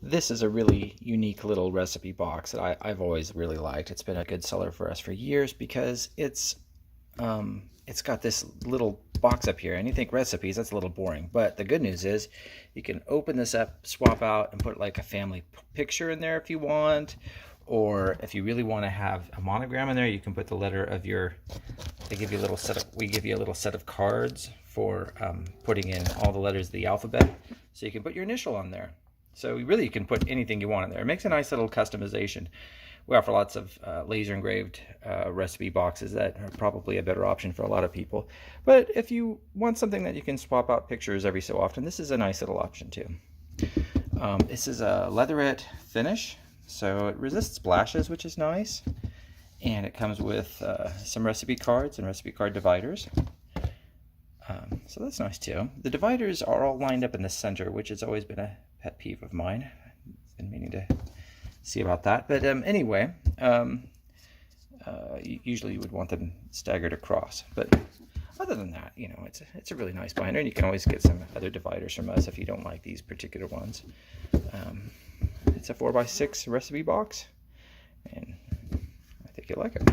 This is a really unique little recipe box that I've always really liked. It's been a good seller for us for years because it's got this little box up here, and you think recipes, that's a little boring. But the good news is you can open this up, swap out, and put like a family picture in there if you want. Or if you really want to have a monogram in there, you can put the letter of your, we give you a little set of cards for putting in all the letters of the alphabet. So you can put your initial on there. So you can put anything you want in there. It makes a nice little customization. We offer lots of laser engraved recipe boxes that are probably a better option for a lot of people. But if you want something that you can swap out pictures every so often, this is a nice little option too. This is a leatherette finish, so it resists splashes, which is nice. And it comes with some recipe cards and recipe card dividers. So that's nice too. The dividers are all lined up in the center, which has always been a pet peeve of mine. I've been meaning to see about that. But anyway, usually you would want them staggered across. But other than that, you know, it's a really nice binder, and you can always get some other dividers from us if you don't like these particular ones. It's a 4x6 recipe box, and I think you'll like it.